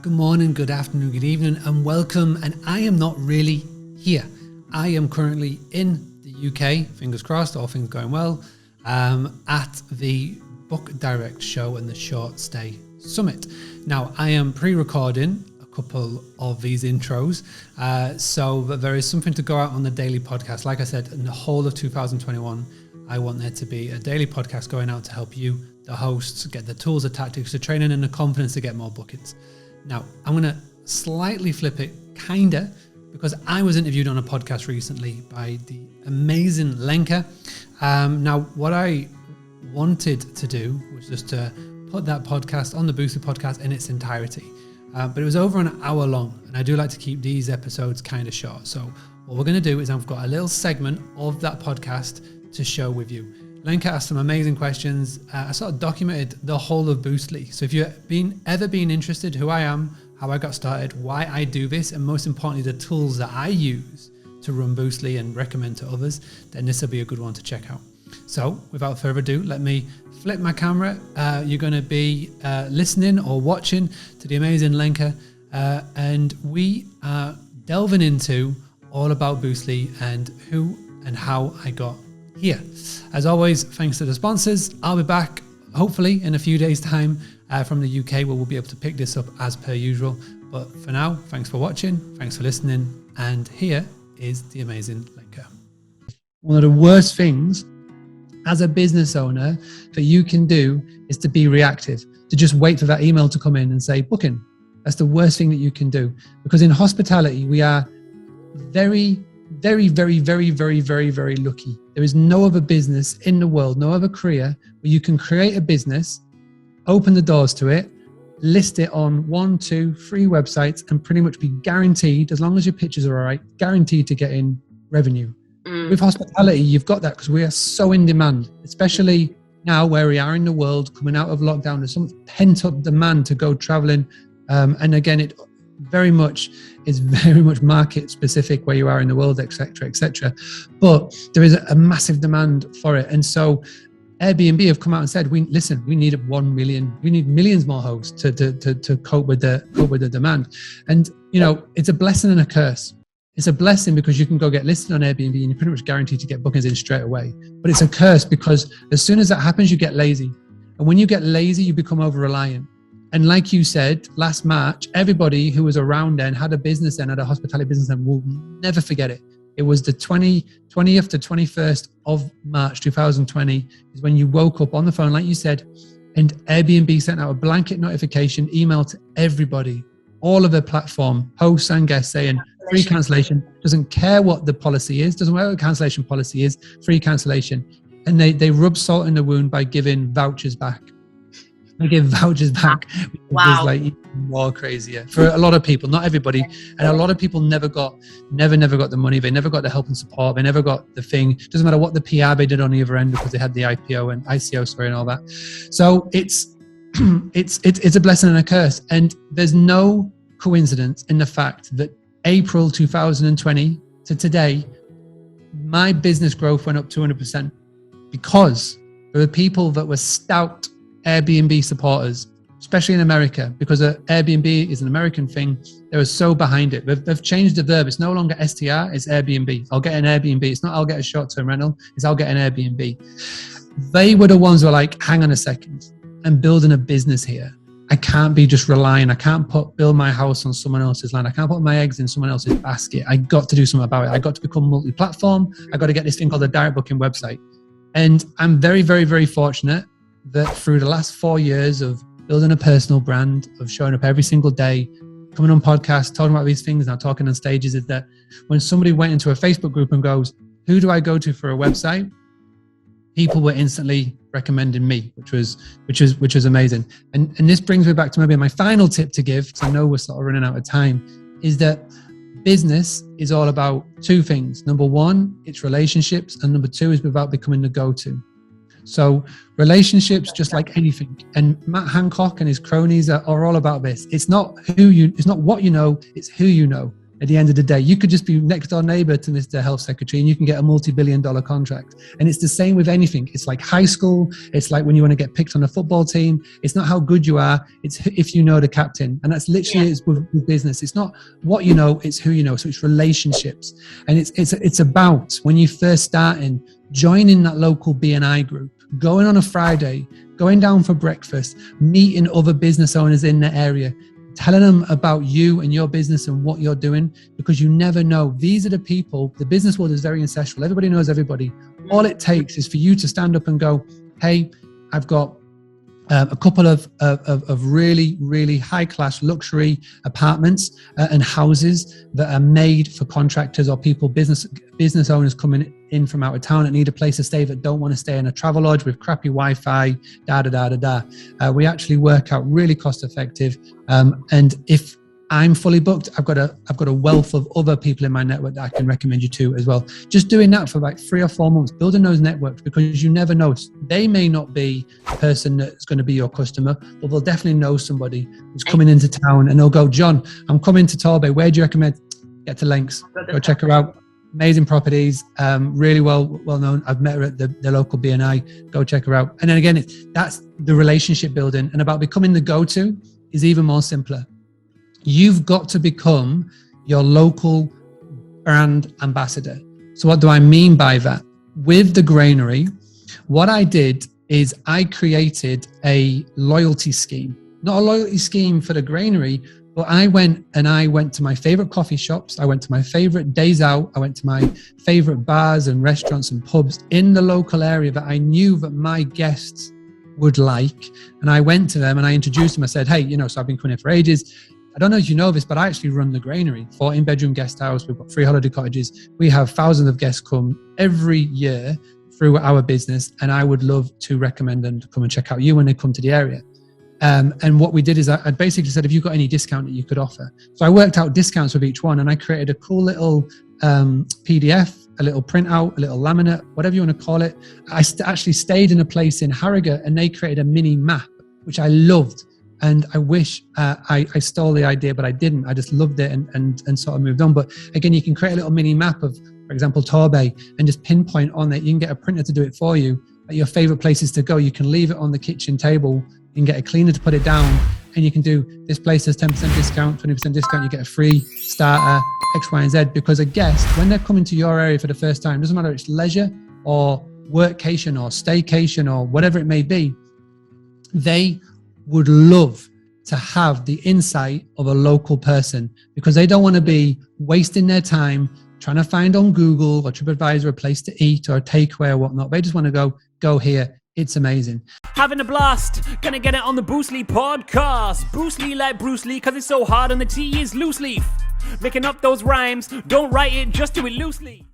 Good morning, good afternoon, good evening, and welcome. And I am not really here. I am currently in the UK, fingers crossed, all things going well, at the Book Direct show and the Short Stay Summit. Now, I am pre-recording a couple of these intros, so that there is something to go out on the daily podcast. Like I said, in the whole of 2021, I want there to be a daily podcast going out to help you, the hosts, get the tools, the tactics, the training, and the confidence to get more bookings. Now, I'm going to slightly flip it, kinda, because I was interviewed on a podcast recently by the amazing Lenka. Now, what I wanted to do was just to put that podcast on the Boostly podcast in its entirety. But it was over an hour long, and I do like to keep these episodes kind of short. So what we're going to do is I've got a little segment of that podcast to show with you. Lenka asked some amazing questions. I sort of documented the whole of Boostly. So if you've ever been interested who I am, how I got started, why I do this, and most importantly, the tools that I use to run Boostly and recommend to others, then this will be a good one to check out. So without further ado, let me flip my camera. You're going to be listening or watching to the amazing Lenka, and we are delving into all about Boostly and who and how I got here. As always, thanks to the sponsors. I'll be back hopefully in a few days' time from the UK, where we'll be able to pick this up as per usual. But for now, thanks for watching, thanks for listening, and here is the amazing Lenka. One of the worst things as a business owner that you can do is to be reactive, to just wait for that email to come in and say booking. That's the worst thing that you can do, because in hospitality we are very lucky. There is no other business in the world, no other career where you can create a business, open the doors to it, list it on 1, 2, 3 websites, and pretty much be guaranteed, as long as your pictures are all right, guaranteed to get in revenue. With hospitality, you've got that because we are so in demand, especially now where we are in the world coming out of lockdown. There's some pent up demand to go traveling. And again, it very much market specific where you are in the world, etc., etc. But there is a massive demand for it. And so Airbnb have come out and said, we need 1 million, we need millions more hosts to cope with the demand. And you know, it's a blessing and a curse. It's a blessing because you can go get listed on Airbnb and you're pretty much guaranteed to get bookings in straight away. But it's a curse because as soon as that happens, you get lazy. And when you get lazy, you become over-reliant. And like you said, last March, everybody who was around then, had a business then, had a hospitality business then, will never forget it. It was the 20th to 21st of March 2020 is when you woke up on the phone, like you said, and Airbnb sent out a blanket notification email to everybody, all of their platform, hosts and guests, saying free cancellation, doesn't care what the policy is, doesn't matter what the cancellation policy is, free cancellation. And they rub salt in the wound by giving vouchers back. They give vouchers back. Wow. It's like even more crazier for a lot of people, not everybody. And a lot of people never got the money. They never got the help and support. They never got the thing. Doesn't matter what the PR they did on the other end because they had the IPO and ICO and all that. So it's a blessing and a curse. And there's no coincidence in the fact that April 2020 to today, my business growth went up 200% because there were people that were stout Airbnb supporters, especially in America, because Airbnb is an American thing. They were so behind it. They've changed the verb. It's no longer STR, it's Airbnb. I'll get an Airbnb. It's not I'll get a short-term rental, it's I'll get an Airbnb. They were the ones who were like, hang on a second, I'm building a business here. I can't be just relying. I can't build my house on someone else's land. I can't put my eggs in someone else's basket. I got to do something about it. I got to become multi-platform. I got to get this thing called a direct booking website. And I'm very, very, very fortunate that through the last 4 years of building a personal brand, of showing up every single day, coming on podcasts, talking about these things, now talking on stages, is that when somebody went into a Facebook group and goes, who do I go to for a website? People were instantly recommending me, which was amazing. And this brings me back to maybe my final tip to give, because I know we're sort of running out of time, is that business is all about 2 things. Number 1, it's relationships. And number 2 is about becoming the go-to. So relationships, just like anything. And Matt Hancock and his cronies are all about this. It's not what you know, it's who you know. at the end of the day. You could just be next door neighbor to Mr. Health Secretary and you can get a multi-billion-dollar contract. And it's the same with anything. It's like high school. It's like when you want to get picked on a football team. It's not how good you are. It's if you know the captain. And that's literally it's with business. It's not what you know, it's who you know. So it's relationships. And it's about when you first starting, joining that local BNI group, going on a Friday, going down for breakfast, meeting other business owners in the area, telling them about you and your business and what you're doing, because you never know. These are the people. The business world is very ancestral. Everybody knows everybody. All it takes is for you to stand up and go, hey, I've got a couple of really, really high-class luxury apartments and houses that are made for contractors or people, business owners coming in from out of town that need a place to stay, that don't want to stay in a travel lodge with crappy Wi-Fi, we actually work out really cost-effective. And if I'm fully booked, I've got a wealth of other people in my network that I can recommend you to as well. Just doing that for like 3 or 4 months, building those networks, because you never know. They may not be the person that's going to be your customer, but they'll definitely know somebody who's coming into town and they'll go, John, I'm coming to Torbay. Where do you recommend? Get to Links. Go check her out. Amazing properties, really well known. I've met her at the local BNI. Go check her out. And then again, that's the relationship building. And about becoming the go-to is even more simpler. You've got to become your local brand ambassador. So what do I mean by that? With the granary, what I did is I created a loyalty scheme. Not a loyalty scheme for the granary, but I went to my favorite coffee shops. I went to my favorite days out. I went to my favorite bars and restaurants and pubs in the local area that I knew that my guests would like. And I went to them and I introduced them. I said, hey, so I've been coming here for ages. I don't know if you know this, but I actually run the granary, 14-bedroom guest house. We've got 3 holiday cottages. We have thousands of guests come every year through our business, and I would love to recommend them to come and check out you when they come to the area. And what we did is I basically said, have you got any discount that you could offer? So I worked out discounts with each one, and I created a cool little PDF, a little printout, a little laminate, whatever you want to call it. I actually stayed in a place in Harrogate, and they created a mini map, which I loved. And I wish I stole the idea, but I didn't. I just loved it and sort of moved on. But again, you can create a little mini map of, for example, Torbay, and just pinpoint on it. You can get a printer to do it for you at your favorite places to go. You can leave it on the kitchen table. You can get a cleaner to put it down, and you can do, this place has 10% discount, 20% discount. You get a free starter, X, Y, and Z. Because a guest, when they're coming to your area for the first time, doesn't matter if it's leisure or workcation or staycation or whatever it may be, they would love to have the insight of a local person, because they don't want to be wasting their time trying to find on Google or TripAdvisor a place to eat or a takeaway or whatnot. They just want to go here. It's amazing. Having a blast. Gonna get it on the Bruce Lee podcast. Bruce Lee like Bruce Lee, cause it's so hard and the T is loose leaf. Making up those rhymes. Don't write it, just do it loosely.